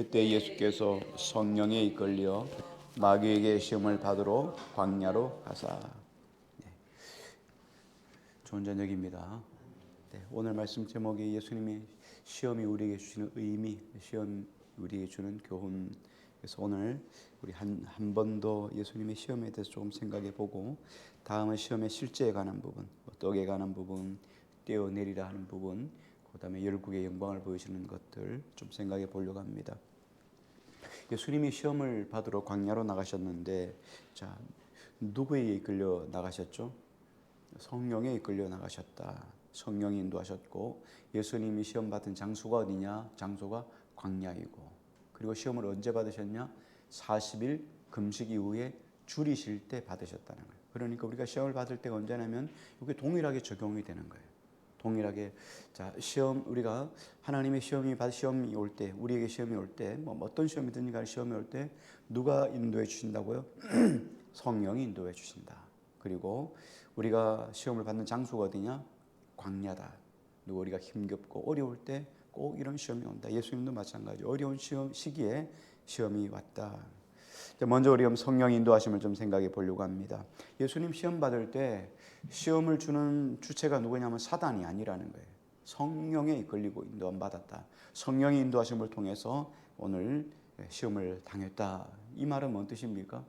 그때 예수께서 성령에 이끌려 마귀에게 시험을 받으러 광야로 가사. 좋은 저녁입니다. 오늘 말씀 제목이 예수님이 시험이 우리에게 주시는 의미, 시험 우리에게 주는 교훈. 그래서 오늘 우리 한 번 더 예수님의 시험에 대해서 조금 생각해 보고, 다음은 시험의 실제에 관한 부분, 떡에 관한 부분, 떼어내리라 하는 부분, 그 다음에 열국의 영광을 보여주는 것들 좀 생각해 보려고 합니다. 예수님이 시험을 받으러 광야로 나가셨는데, 자, 누구에게 이끌려 나가셨죠? 성령에 이끌려 나가셨다. 성령이 인도하셨고, 예수님이 시험 받은 장소가 어디냐? 장소가 광야이고, 그리고 시험을 언제 받으셨냐? 40일 금식 이후에 줄이 쉴 때 받으셨다는 거예요. 그러니까 우리가 시험을 받을 때가 언제냐면 이게 동일하게 적용이 되는 거예요. 동일하게. 자, 시험, 우리가 하나님의 시험이 올 때, 우리에게 시험이 올 때, 어떤 시험이든지 간에 시험이 올 때 누가 인도해 주신다고요? 성령이 인도해 주신다. 그리고 우리가 시험을 받는 장소가 어디냐? 광야다. 누구 우리가 힘겹고 어려울 때 꼭 이런 시험이 온다. 예수님도 마찬가지. 어려운 시기에 시험이 왔다. 먼저 우리가 성령 인도하심을 좀 생각해 보려고 합니다. 예수님 시험 받을 때 시험을 주는 주체가 누구냐면 사단이 아니라는 거예요. 성령에 이끌리고 인도함 받았다. 성령의 인도하심을 통해서 오늘 시험을 당했다. 이 말은 뭔 뜻입니까?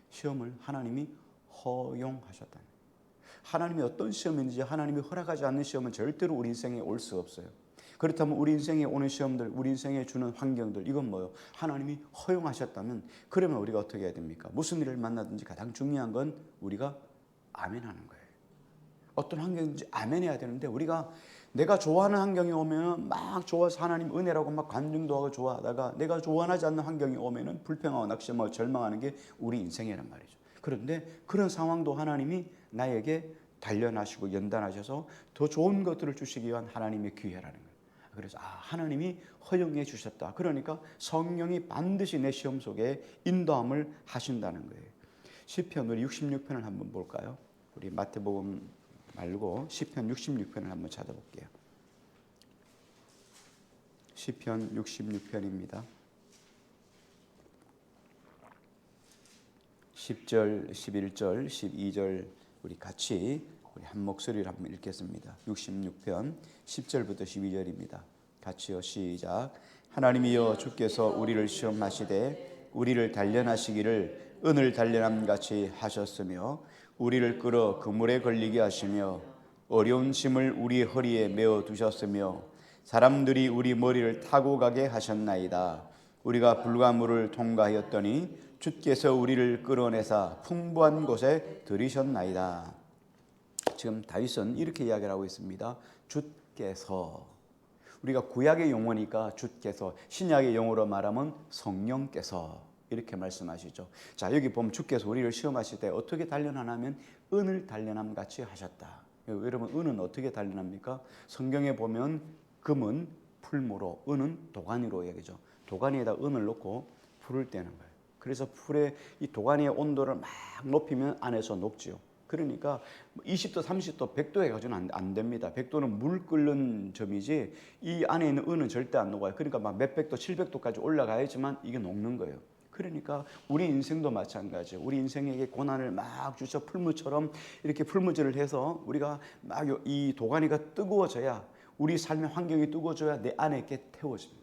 시험을 하나님이 허용하셨다. 하나님이 어떤 시험인지 하나님이 허락하지 않는 시험은 절대로 우리 인생에 올 수 없어요. 그렇다면 우리 인생에 오는 시험들, 우리 인생에 주는 환경들, 이건 뭐예요? 하나님이 허용하셨다면, 그러면 우리가 어떻게 해야 됩니까? 무슨 일을 만나든지 가장 중요한 건 우리가 아멘하는 거예요. 어떤 환경인지 아멘해야 되는데, 우리가 내가 좋아하는 환경이 오면 막 좋아서 하나님 은혜라고 막 간증도 하고 좋아하다가, 내가 좋아하지 않는 환경이 오면은 불평하고 낙심하고 절망하는 게 우리 인생이란 말이죠. 그런데 그런 상황도 하나님이 나에게 단련하시고 연단하셔서 더 좋은 것들을 주시기 위한 하나님의 기회라는 거예요. 그래서 하나님이 허용해 주셨다. 그러니까 성령이 반드시 내 시험 속에 인도함을 하신다는 거예요. 시편 우리 66편을 한번 볼까요? 우리 마태복음 말고 시편 66편을 한번 찾아볼게요. 시편 66편입니다. 10절, 11절, 12절 우리 같이 한 목소리로 한번 읽겠습니다. 66편 10절부터 12절입니다. 같이요, 시작. 하나님이여, 주께서 우리를 시험하시되 우리를 단련하시기를 은을 단련함 같이 하셨으며, 우리를 끌어 그물에 걸리게 하시며 어려운 짐을 우리 허리에 메어 두셨으며, 사람들이 우리 머리를 타고 가게 하셨나이다. 우리가 불가물을 통과하였더니 주께서 우리를 끌어내사 풍부한 곳에 들이셨나이다. 지금 다윗은 이렇게 이야기를 하고 있습니다. 주께서. 우리가 구약의 용어니까 주께서, 신약의 용어로 말하면 성령께서 이렇게 말씀하시죠. 자, 여기 보면 주께서 우리를 시험하실 때 어떻게 단련하냐면 은을 단련함 같이 하셨다. 여러분, 은은 어떻게 단련합니까? 성경에 보면 금은 풀무로, 은은 도가니로 얘기죠. 도가니에다 은을 넣고 불을 떼는 거예요. 그래서 풀의 이 도가니의 온도를 막 높이면 안에서 녹지요. 그러니까 20도, 30도, 100도에 가지고는 안 됩니다. 100도는 물 끓는 점이지 이 안에 있는 은은 절대 안 녹아요. 그러니까 막 몇백 도, 700도까지 올라가야지만 이게 녹는 거예요. 그러니까 우리 인생도 마찬가지예요. 우리 인생에게 고난을 막 주셔 풀무처럼 이렇게 풀무질을 해서 우리가 막 이 도가니가 뜨거워져야, 우리 삶의 환경이 뜨거워져야 내 안에 있게 태워집니다.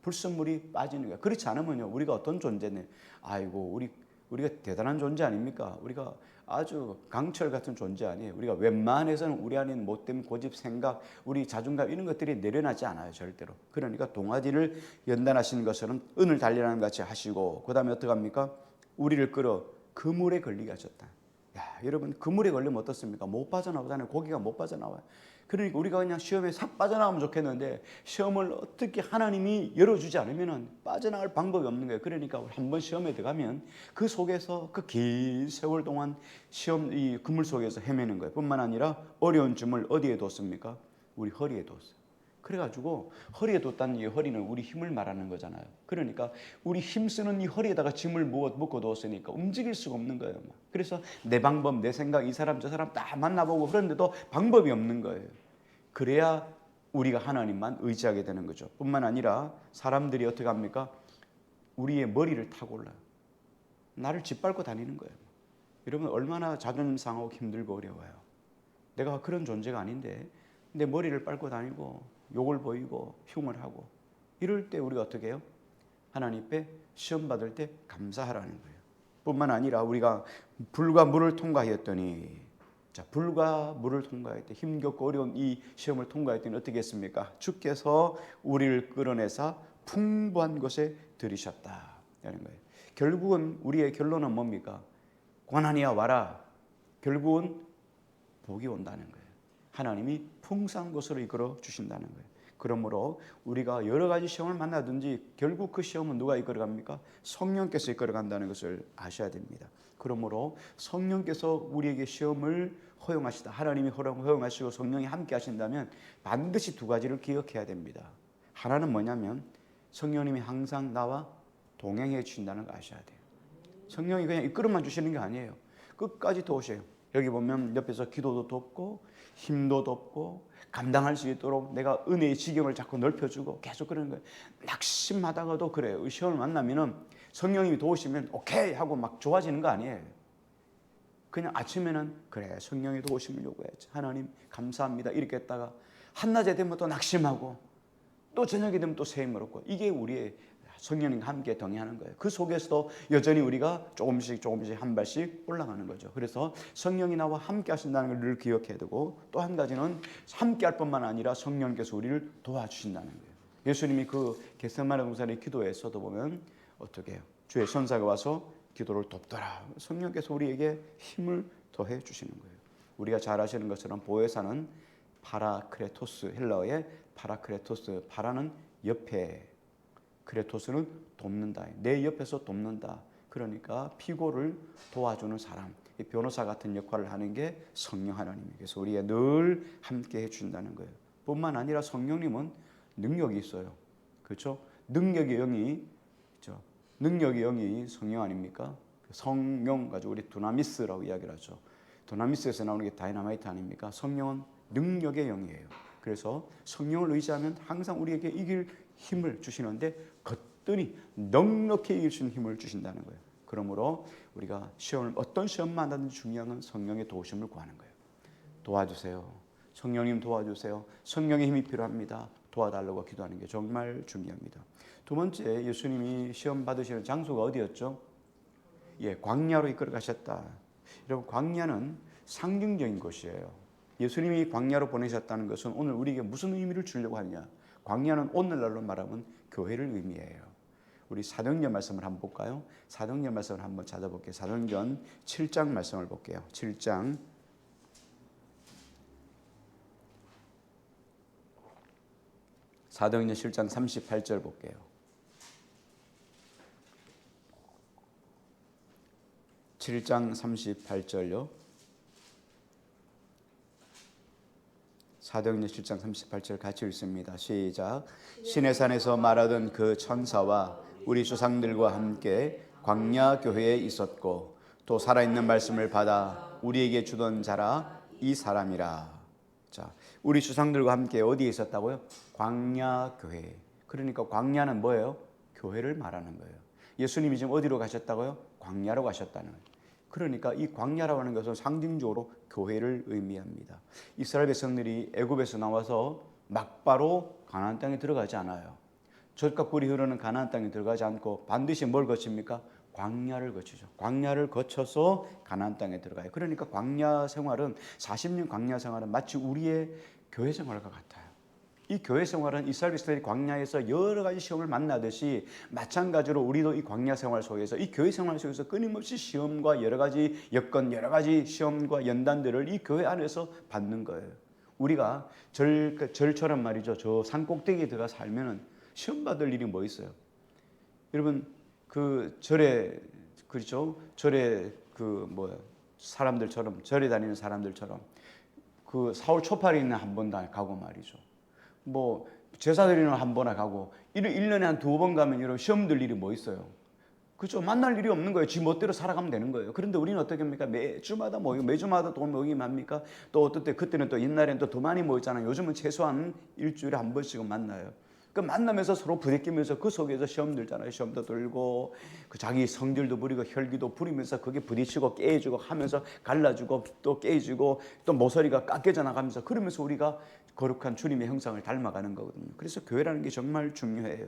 불순물이 빠지는 거야. 그렇지 않으면요, 우리가 어떤 존재네? 아이고, 우리가 대단한 존재 아닙니까? 우리가 아주 강철 같은 존재 아니에요. 우리가 웬만해서는 우리 안에 못된 고집, 생각, 우리 자존감 이런 것들이 내려나지 않아요, 절대로. 그러니까 동아지를 연단하시는 것처럼 은을 단련하는 같이 하시고, 그 다음에 어떻게 합니까? 우리를 끌어 그물에 걸리게 하셨다. 야, 여러분, 그물에 걸리면 어떻습니까? 못 빠져나오잖아요. 고기가 못 빠져나와요. 그러니까 우리가 그냥 시험에 싹 빠져나가면 좋겠는데, 시험을 어떻게 하나님이 열어주지 않으면 빠져나갈 방법이 없는 거예요. 그러니까 한번 시험에 들어가면 그 속에서 그 긴 세월 동안 시험 이 그물 속에서 헤매는 거예요. 뿐만 아니라 어려운 짐을 어디에 뒀습니까? 우리 허리에 뒀어요. 그래가지고 허리에 뒀다는 이 허리는 우리 힘을 말하는 거잖아요. 그러니까 우리 힘쓰는 이 허리에다가 짐을 묶어 두었으니까 움직일 수가 없는 거예요. 그래서 내 방법, 내 생각, 이 사람 저 사람 다 만나보고 그런데도 방법이 없는 거예요. 그래야 우리가 하나님만 의지하게 되는 거죠. 뿐만 아니라 사람들이 어떻게 합니까? 우리의 머리를 타고 올라요. 나를 짓밟고 다니는 거예요. 여러분 얼마나 자존심 상하고 힘들고 어려워요. 내가 그런 존재가 아닌데 내 머리를 밟고 다니고 욕을 보이고 흉을 하고 이럴 때 우리가 어떻게 해요? 하나님 앞에 시험 받을 때 감사하라는 거예요. 뿐만 아니라 우리가 불과 물을 통과하였더니 불과 물을 통과할 때 힘겹고 어려운 이 시험을 통과할 때는 어떻게 했습니까? 주께서 우리를 끌어내사 풍부한 곳에 들이셨다는 거예요. 결국은 우리의 결론은 뭡니까? 고난이야 와라. 결국은 복이 온다는 거예요. 하나님이 풍성한 곳으로 이끌어 주신다는 거예요. 그러므로 우리가 여러 가지 시험을 만나든지 결국 그 시험은 누가 이끌어갑니까? 성령께서 이끌어간다는 것을 아셔야 됩니다. 그러므로 성령께서 우리에게 시험을 허용하시다. 하나님이 허용하시고 성령이 함께 하신다면 반드시 두 가지를 기억해야 됩니다. 하나는 뭐냐면 성령님이 항상 나와 동행해 주신다는 거 아셔야 돼요. 성령이 그냥 이끌어만 주시는 게 아니에요. 끝까지 도우셔요. 여기 보면 옆에서 기도도 돕고 힘도 돕고 감당할 수 있도록 내가 은혜의 지경을 자꾸 넓혀주고 계속 그러는 거예요. 낙심하다가도 그래요. 시험을 만나면은 성령님이 도우시면 오케이 하고 막 좋아지는 거 아니에요. 그냥 아침에는 그래 성령의 도우심을 요구해야지. 하나님 감사합니다. 이렇게 했다가 한낮에 되면 또 낙심하고 또 저녁이 되면 또 새 힘을 얻고 이게 우리의 성령님과 함께 동행하는 거예요. 그 속에서도 여전히 우리가 조금씩 한 발씩 올라가는 거죠. 그래서 성령이 나와 함께 하신다는 걸 늘 기억해야 되고 또 한 가지는 함께 할 뿐만 아니라 성령께서 우리를 도와주신다는 거예요. 예수님이 그 겟세마네 동산의 기도에서도 보면 어떻게 해요? 주의 천사가 와서 기도를 돕더라. 성령께서 우리에게 힘을 더해 주시는 거예요. 우리가 잘 아시는 것처럼 보혜사는 파라크레토스, 헬라어의 파라크레토스, 파라는 옆에, 크레토스는 돕는다. 내 옆에서 돕는다. 그러니까 피고를 도와주는 사람, 이 변호사 같은 역할을 하는 게 성령 하나님이께서 우리가 늘 함께 해준다는 거예요. 뿐만 아니라 성령님은 능력이 있어요. 그렇죠? 능력의 영이 있죠. 능력의 영이 성령 아닙니까? 성령 가지고 우리 두나미스라고 이야기를 하죠. 두나미스에서 나오는 게 다이나마이트 아닙니까? 성령은 능력의 영이에요. 그래서 성령을 의지하면 항상 우리에게 이길 힘을 주시는데 거뜬히 넉넉히 이길 수 있는 힘을 주신다는 거예요. 그러므로 우리가 어떤 시험만 하든지 중요한 건 성령의 도우심을 구하는 거예요. 도와주세요. 성령님 도와주세요. 성령의 힘이 필요합니다. 도와달라고 기도하는 게 정말 중요합니다. 두 번째, 예수님이 시험 받으시는 장소가 어디였죠? 광야로 이끌어 가셨다. 여러분, 광야는 상징적인 곳이에요. 예수님이 광야로 보내셨다는 것은 오늘 우리에게 무슨 의미를 주려고 하느냐? 광야는 오늘날로 말하면 교회를 의미해요. 우리 사도행전 말씀을 한번 볼까요? 사도행전 말씀을 한번 찾아볼게요. 사도행전 7장 말씀을 볼게요. 7장 사도행전 7장 38절 볼게요. (7장 38절요) 사도행전 7장 38절 같이 읽습니다. 시작. 시내산에서 말하던 그 천사와 우리 조상들과 함께 광야 교회에 있었고 또 살아있는 말씀을 받아 우리에게 주던 자라 이 사람이라. 자, 우리 조상들과 함께 어디에 있었다고요? 광야 교회. 그러니까 광야는 뭐예요? 교회를 말하는 거예요. 예수님이 지금 어디로 가셨다고요? 광야로 가셨다는 거예요. 그러니까 이 광야라고 하는 것은 상징적으로 교회를 의미합니다. 이스라엘 백성들이 애굽에서 나와서 막바로 가나안 땅에 들어가지 않아요. 젖과 꿀이 흐르는 가나안 땅에 들어가지 않고 반드시 뭘 거칩니까? 광야를 거치죠. 광야를 거쳐서 가나안 땅에 들어가요. 그러니까 광야 생활은 40년 광야 생활은 마치 우리의 교회 생활과 같아요. 이 교회 생활은 이스라엘 백성들이 광야에서 여러 가지 시험을 만나듯이 마찬가지로 우리도 이 광야 생활 속에서 이 교회 생활 속에서 끊임없이 시험과 여러 가지 여건, 여러 가지 시험과 연단들을 이 교회 안에서 받는 거예요. 우리가 절처럼 말이죠. 저 산 꼭대기에 들어가 살면은 시험 받을 일이 뭐 있어요? 여러분 그 절에 그렇죠? 절에 사람들처럼 절에 다니는 사람들처럼 그 사월 초팔에 있는 한 번 가고 말이죠. 제사드리는 한 번에 가고 1년에 한 2번 가면 이런 시험 들 일이 뭐 있어요? 그렇죠? 만날 일이 없는 거예요. 지 멋대로 살아가면 되는 거예요. 그런데 우리는 어떻게 합니까? 매주마다 모이고 매주마다 또 모이긴 합니까? 또 어떨 때 그때는 또 옛날에는 또 더 많이 모였잖아요. 요즘은 최소한 일주일에 한 번씩은 만나요. 그 만나면서 서로 부대끼면서 그 속에서 시험 들잖아요. 시험도 들고 그 자기 성질도 부리고 혈기도 부리면서 그게 부딪히고 깨지고 하면서 갈라지고 또 깨지고 또 모서리가 깎여져 나가면서 그러면서 우리가 거룩한 주님의 형상을 닮아가는 거거든요. 그래서 교회라는 게 정말 중요해요.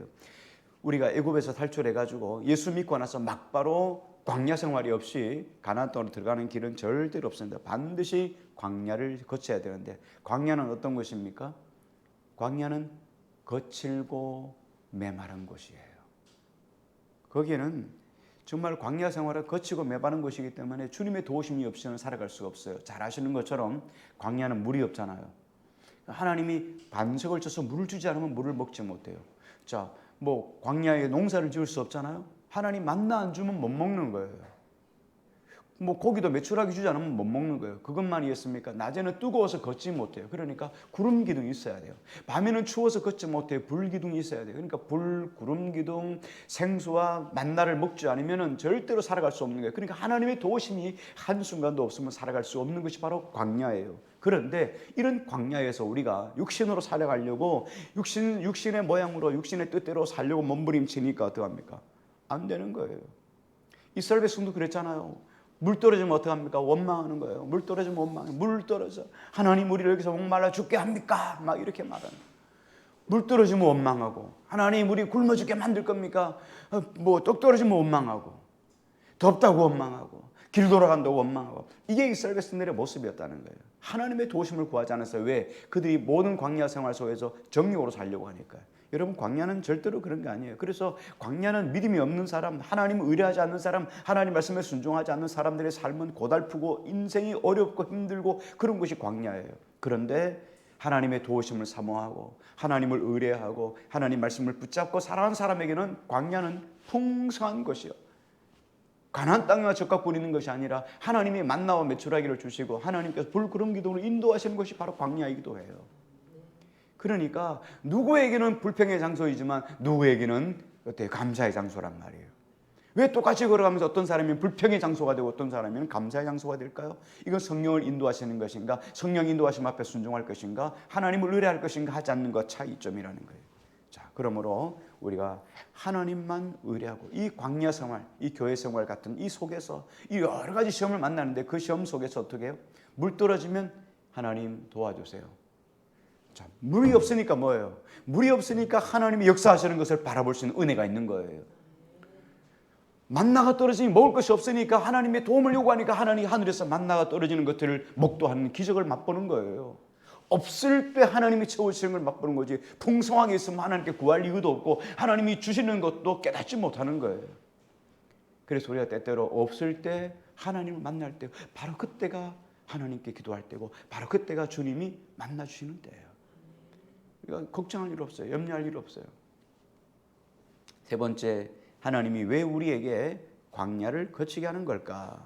우리가 애굽에서 탈출해가지고 예수 믿고 나서 막바로 광야 생활이 없이 가나안 땅으로 들어가는 길은 절대로 없습니다. 반드시 광야를 거쳐야 되는데 광야는 어떤 것입니까? 광야는 거칠고 메마른 곳이에요. 거기에는 정말 광야 생활을 거치고 메마른 곳이기 때문에 주님의 도우심이 없이는 살아갈 수가 없어요. 잘 아시는 것처럼 광야는 물이 없잖아요. 하나님이 반석을 쳐서 물을 주지 않으면 물을 먹지 못해요. 자, 뭐 광야에 농사를 지을 수 없잖아요. 하나님 만나 안 주면 못 먹는 거예요. 뭐 고기도 메추라기 주지 않으면 못 먹는 거예요. 그것만이겠습니까? 낮에는 뜨거워서 걷지 못해요. 그러니까 구름 기둥이 있어야 돼요. 밤에는 추워서 걷지 못해요. 불 기둥이 있어야 돼요. 그러니까 불, 구름 기둥, 생수와 만나를 먹지 않으면 절대로 살아갈 수 없는 거예요. 그러니까 하나님의 도우심이 한순간도 없으면 살아갈 수 없는 것이 바로 광야예요. 그런데 이런 광야에서 우리가 육신으로 살아가려고 육신의 모양으로 육신의 뜻대로 살려고 몸부림치니까 어떡합니까? 안 되는 거예요. 이스라엘 백성도 그랬잖아요. 물 떨어지면 어떡합니까? 원망하는 거예요. 물 떨어지면 원망해. 물 떨어져. 하나님 우리를 여기서 목말라 죽게 합니까? 막 이렇게 말하는. 물 떨어지면 원망하고 하나님 우리 굶어 죽게 만들 겁니까? 뭐 떡 떨어지면 원망하고 덥다고 원망하고 길 돌아간다고 원망하고 이게 이스라엘 백성들의 모습이었다는 거예요. 하나님의 도우심을 구하지 않았어요. 왜? 그들이 모든 광야 생활 속에서 정욕으로 살려고 하니까요. 여러분 광야는 절대로 그런 게 아니에요. 그래서 광야는 믿음이 없는 사람, 하나님을 의뢰하지 않는 사람, 하나님 말씀에 순종하지 않는 사람들의 삶은 고달프고 인생이 어렵고 힘들고 그런 것이 광야예요. 그런데 하나님의 도우심을 사모하고 하나님을 의뢰하고 하나님 말씀을 붙잡고 살아가는 사람에게는 광야는 풍성한 것이요. 가나안 땅에만 적각 부리는 것이 아니라 하나님이 만나와 메추라기를 주시고 하나님께서 불, 구름, 기둥으로 인도하시는 것이 바로 광야이기도 해요. 그러니까 누구에게는 불평의 장소이지만 누구에게는 감사의 장소란 말이에요. 왜 똑같이 걸어가면서 어떤 사람이 불평의 장소가 되고 어떤 사람이 감사의 장소가 될까요? 이건 성령을 인도하시는 것인가, 성령 인도하심 앞에 순종할 것인가, 하나님을 의뢰할 것인가 하지 않는 것 차이점이라는 거예요. 자, 그러므로 우리가 하나님만 의뢰하고 이 광야 생활, 이 교회 생활 같은 이 속에서 이 여러 가지 시험을 만나는데 그 시험 속에서 어떻게 해요? 물 떨어지면 하나님 도와주세요. 자, 물이 없으니까 뭐예요? 물이 없으니까 하나님이 역사하시는 것을 바라볼 수 있는 은혜가 있는 거예요. 만나가 떨어지니 먹을 것이 없으니까 하나님의 도움을 요구하니까 하나님이 하늘에서 만나가 떨어지는 것들을 목도하는 기적을 맛보는 거예요. 없을 때 하나님이 채우시는 걸 맛보는 거지 풍성하게 있으면 하나님께 구할 이유도 없고 하나님이 주시는 것도 깨닫지 못하는 거예요. 그래서 우리가 때때로 없을 때 하나님을 만날 때 바로 그때가 하나님께 기도할 때고 바로 그때가 주님이 만나주시는 때예요. 그러니까 걱정할 일 없어요. 염려할 일 없어요. 세 번째, 하나님이 왜 우리에게 광야를 거치게 하는 걸까?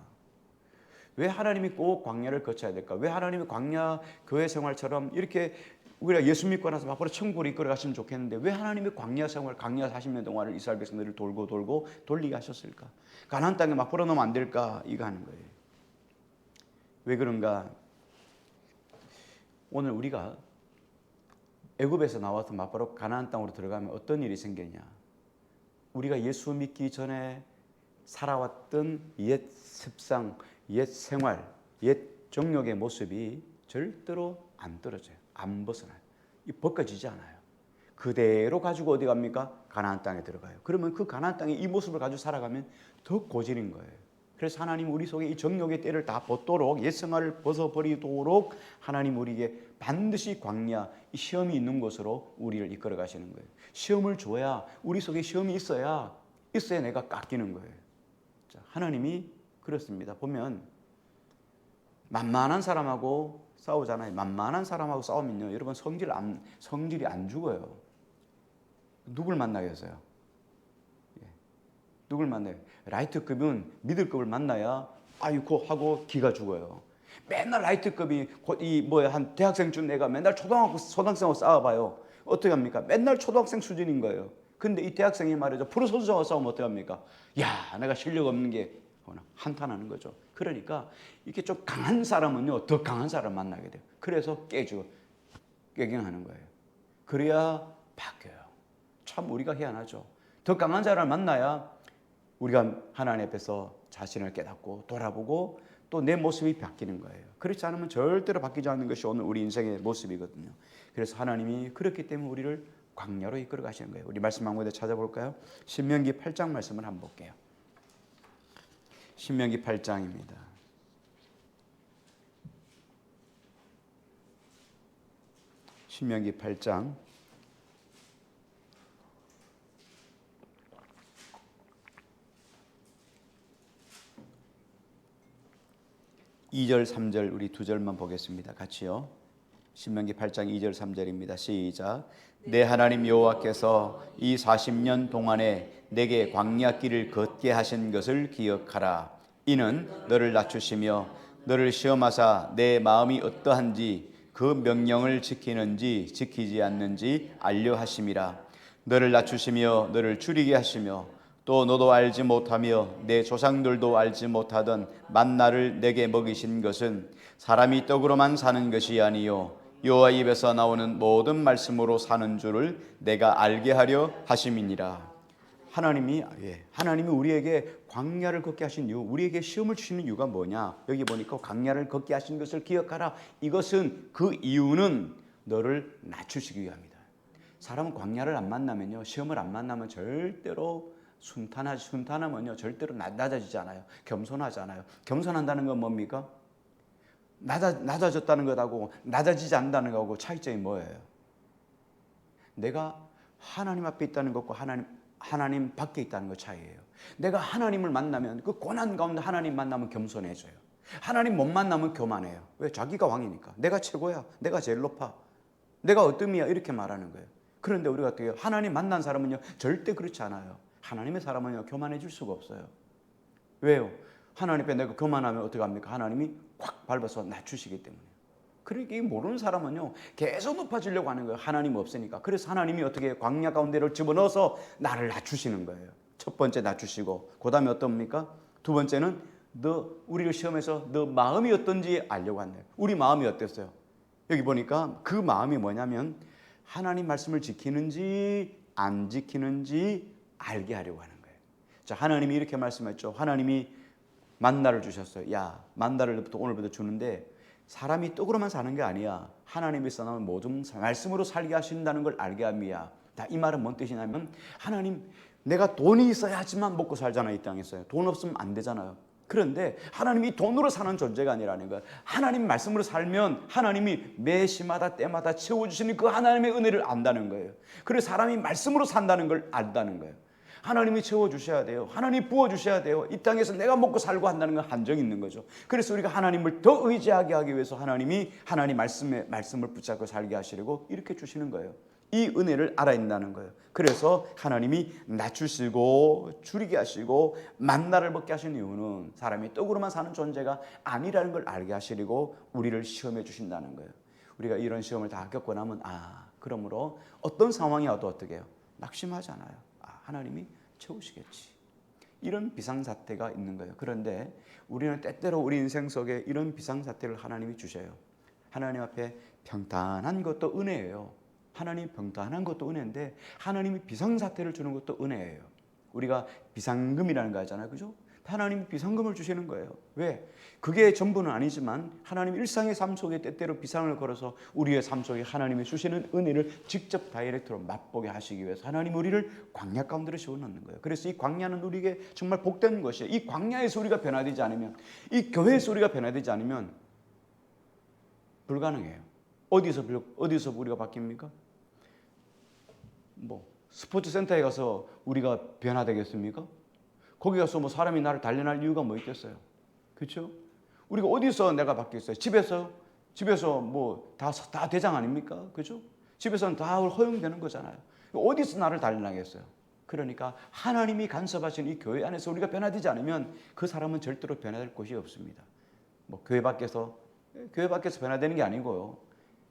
왜 하나님이 꼭 광야를 거쳐야 될까? 왜 하나님이 광야 교회 생활처럼 이렇게 우리가 예수 믿고 나서 막바로 천국으로 이끌어 가시면 좋겠는데 왜 하나님이 광야 생활, 광야 40년 동안을 이스라엘 백성들을 돌고 돌리게 하셨을까? 가나안 땅에 막바로 넣으면 안 될까? 이거 하는 거예요. 왜 그런가? 오늘 우리가 애굽에서 나와서 막바로 가나안 땅으로 들어가면 어떤 일이 생기냐? 우리가 예수 믿기 전에 살아왔던 옛 습상, 옛 생활, 옛 정욕의 모습이 절대로 안 떨어져요. 안 벗어나요. 벗겨지지 않아요. 그대로 가지고 어디 갑니까? 가나안 땅에 들어가요. 그러면 그 가나안 땅에 이 모습을 가지고 살아가면 더 고질인 거예요. 그래서 하나님 우리 속에 이 정욕의 때를 다 벗도록 옛 생활을 벗어버리도록 하나님 우리에게 반드시 광야, 이 시험이 있는 곳으로 우리를 이끌어 가시는 거예요. 시험을 줘야 우리 속에 시험이 있어야 내가 깎이는 거예요. 자, 하나님이 그렇습니다. 보면 만만한 사람하고 싸우잖아요. 만만한 사람하고 싸우면요, 여러분 성질이 안 죽어요. 누굴 만나겠어요? 누굴 만나요? 라이트급은 미들급을 만나야 아이고 하고 기가 죽어요. 맨날 라이트급이 한 대학생쯤 내가 맨날 초등학생하고 싸워봐요. 어떻게 합니까? 맨날 초등학생 수준인 거예요. 근데 이 대학생이 말이죠, 프로 선수하고 싸우면 어떻게 합니까? 야, 내가 실력 없는 게 한탄하는 거죠. 그러니까 이렇게 좀 강한 사람은요, 더 강한 사람 만나게 돼요. 그래서 깨경하는 거예요. 그래야 바뀌어요. 참 우리가 희한하죠. 더 강한 자를 만나야 우리가 하나님 앞에서 자신을 깨닫고 돌아보고 또 내 모습이 바뀌는 거예요. 그렇지 않으면 절대로 바뀌지 않는 것이 오늘 우리 인생의 모습이거든요. 그래서 하나님이 그렇기 때문에 우리를 광야로 이끌어 가시는 거예요. 우리 말씀 한 군데 찾아볼까요? 신명기 8장 말씀을 한번 볼게요. 신명기 8장입니다. 신명기 8장 2절 3절 우리 두 절만 보겠습니다. 같이요. 신명기 8장 2절 3절입니다. 시작. 내 하나님 여호와께서 이 40년 동안에 내게 광야 길을 걷게 하신 것을 기억하라. 이는 너를 낮추시며 너를 시험하사 내 마음이 어떠한지 그 명령을 지키는지 지키지 않는지 알려 하심이라. 너를 낮추시며 너를 줄이게 하시며 또 너도 알지 못하며 내 조상들도 알지 못하던 만나를 내게 먹이신 것은 사람이 떡으로만 사는 것이 아니요 여호와 입에서 나오는 모든 말씀으로 사는 줄을 내가 알게 하려 하심이니라. 하나님이 우리에게 광야를 걷게 하신 이유, 우리에게 시험을 주시는 이유가 뭐냐? 여기 보니까 광야를 걷게 하신 것을 기억하라. 이것은 그 이유는 너를 낮추시기 위함이다. 사람은 광야를 안 만나면요, 시험을 안 만나면 절대로 순탄하면요 절대로 낮아지지 않아요. 겸손하지 않아요. 겸손한다는 건 뭡니까? 낮아졌다는 것하고 낮아지지 않는다는 것하고 차이점이 뭐예요? 내가 하나님 앞에 있다는 것과 하나님 밖에 있다는 것 차이예요. 내가 하나님을 만나면 그 고난 가운데 하나님 만나면 겸손해져요. 하나님 못 만나면 교만해요. 왜? 자기가 왕이니까. 내가 최고야. 내가 제일 높아. 내가 어뜸이야. 이렇게 말하는 거예요. 그런데 우리가 어떻게 해요? 하나님 만난 사람은요 절대 그렇지 않아요. 하나님의 사람은요 교만해질 수가 없어요. 왜요? 하나님 앞에 내가 교만하면 어떻게 합니까? 하나님이 꽉 밟아서 낮추시기 때문에. 그러니까 모르는 사람은요 계속 높아지려고 하는 거예요. 하나님 없으니까. 그래서 하나님이 어떻게 광야 가운데를 집어넣어서 나를 낮추시는 거예요. 첫 번째 낮추시고 그 다음에 어떻습니까? 두 번째는 우리를 시험해서 너 마음이 어떤지 알려고 한대요. 우리 마음이 어땠어요? 여기 보니까 그 마음이 뭐냐면 하나님 말씀을 지키는지 안 지키는지 알게 하려고 하는 거예요. 자, 하나님이 이렇게 말씀했죠. 하나님이 만나를 주셨어요. 야, 만나를 오늘부터 주는데 사람이 떡으로만 사는 게 아니야. 하나님에서 나온 모든 말씀으로 살게 하신다는 걸 알게 함이야. 이 말은 뭔 뜻이냐면 하나님, 내가 돈이 있어야지만 먹고 살잖아요. 이 땅에서요. 돈 없으면 안 되잖아요. 그런데 하나님이 돈으로 사는 존재가 아니라는 거예요. 하나님 말씀으로 살면 하나님이 매 시마다 때마다 채워주시는 그 하나님의 은혜를 안다는 거예요. 그래서 사람이 말씀으로 산다는 걸 안다는 거예요. 하나님이 채워주셔야 돼요. 하나님이 부어주셔야 돼요. 이 땅에서 내가 먹고 살고 한다는 건 한정이 있는 거죠. 그래서 우리가 하나님을 더 의지하게 하기 위해서 하나님이 하나님 말씀을 붙잡고 살게 하시려고 이렇게 주시는 거예요. 이 은혜를 알아야 한다는 거예요. 그래서 하나님이 낮추시고 줄이게 하시고 만나를 먹게 하시는 이유는 사람이 떡으로만 사는 존재가 아니라는 걸 알게 하시려고 우리를 시험해 주신다는 거예요. 우리가 이런 시험을 다 겪고 나면 그러므로 어떤 상황이 와도 어떻게 해요? 낙심하지 않아요. 하나님이 채우시겠지. 이런 비상사태가 있는 거예요. 그런데 우리는 때때로 우리 인생 속에 이런 비상사태를 하나님이 주셔요. 하나님 앞에 평탄한 것도 은혜예요. 하나님 평탄한 것도 은혜인데 하나님이 비상사태를 주는 것도 은혜예요. 우리가 비상금이라는 거 하잖아요. 그죠? 하나님이 비상금을 주시는 거예요. 왜? 그게 전부는 아니지만 하나님 일상의 삶 속에 때때로 비상을 걸어서 우리의 삶 속에 하나님이 주시는 은혜를 직접 다이렉트로 맛보게 하시기 위해서 하나님 우리를 광야 가운데로 세워놓는 거예요. 그래서 이 광야는 우리에게 정말 복된 것이에요. 이 광야에서 우리가 변화되지 않으면, 이 교회에서 우리가 변화되지 않으면 불가능해요. 어디서 우리가 바뀝니까? 스포츠 센터에 가서 우리가 변화되겠습니까? 거기 가서 사람이 나를 단련할 이유가 뭐 있겠어요? 그렇죠? 우리가 어디서 내가 바뀌었어요? 집에서 다 대장 아닙니까? 그렇죠? 집에서는 다 허용되는 거잖아요. 어디서 나를 단련하겠어요? 그러니까 하나님이 간섭하신 이 교회 안에서 우리가 변화되지 않으면 그 사람은 절대로 변화될 곳이 없습니다. 교회 밖에서 변화되는 게 아니고요.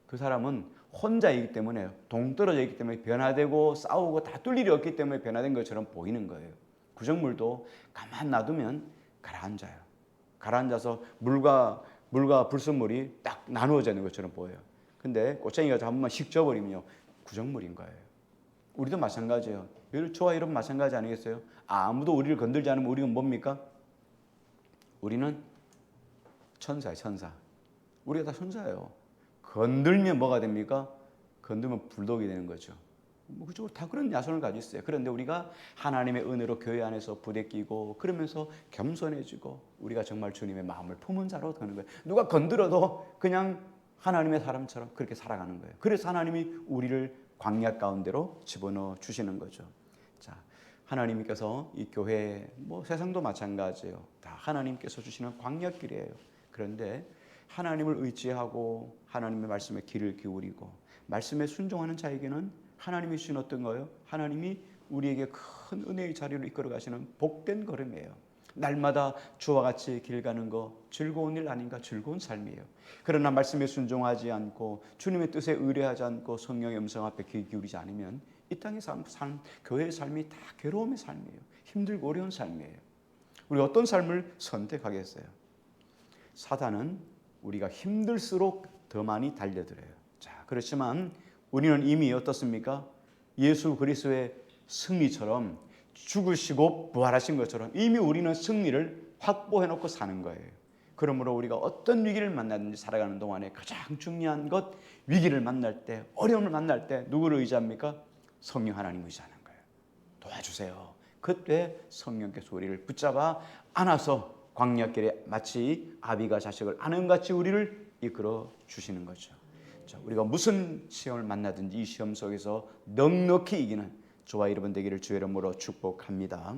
그 사람은 혼자이기 때문에 동떨어져 있기 때문에 변화되고 싸우고 다툴 일이 없기 때문에 변화된 것처럼 보이는 거예요. 구정물도 가만 놔두면 가라앉아요. 가라앉아서 물과 불순물이 딱 나누어져 있는 것처럼 보여요. 근데 꼬챙이가 한 번만 식 져버리면요 구정물인 거예요. 우리도 마찬가지예요. 저와 여러분 마찬가지 아니겠어요? 아무도 우리를 건들지 않으면 우리는 뭡니까? 우리는 천사예요, 천사. 우리가 다 천사예요. 건들면 뭐가 됩니까? 건들면 불독이 되는 거죠. 그쪽으로 다 그런 야손을 가지고 있어요. 그런데 우리가 하나님의 은혜로 교회 안에서 부대끼고 그러면서 겸손해지고 우리가 정말 주님의 마음을 품은 자로 되는 거예요. 누가 건드려도 그냥 하나님의 사람처럼 그렇게 살아가는 거예요. 그래서 하나님이 우리를 광야 가운데로 집어넣어 주시는 거죠. 자, 하나님께서 이 교회, 세상도 마찬가지예요. 다 하나님께서 주시는 광야길이에요. 그런데 하나님을 의지하고 하나님의 말씀에 귀를 기울이고 말씀에 순종하는 자에게는 하나님이 주신 어떤 거예요? 하나님이 우리에게 큰 은혜의 자리로 이끌어 가시는 복된 걸음이에요. 날마다 주와 같이 길 가는 거 즐거운 일 아닌가? 즐거운 삶이에요. 그러나 말씀에 순종하지 않고 주님의 뜻에 의뢰하지 않고 성령의 음성 앞에 귀 기울이지 않으면 이 땅의 삶, 교회의 삶이 다 괴로움의 삶이에요. 힘들고 어려운 삶이에요. 우리 어떤 삶을 선택하겠어요? 사단은 우리가 힘들수록 더 많이 달려들어요. 자, 그렇지만 우리는 이미 어떻습니까? 예수 그리스도의 승리처럼 죽으시고 부활하신 것처럼 이미 우리는 승리를 확보해 놓고 사는 거예요. 그러므로 우리가 어떤 위기를 만나든지 살아가는 동안에 가장 중요한 것, 위기를 만날 때, 어려움을 만날 때 누구를 의지합니까? 성령 하나님을 의지하는 거예요. 도와주세요. 그때 성령께서 우리를 붙잡아 안아서 광야길에 마치 아비가 자식을 안은 같이 우리를 이끌어 주시는 거죠. 자, 우리가 무슨 시험을 만나든지 이 시험 속에서 넉넉히 이기는 저와 여러분 되기를 주의 이름으로 축복합니다.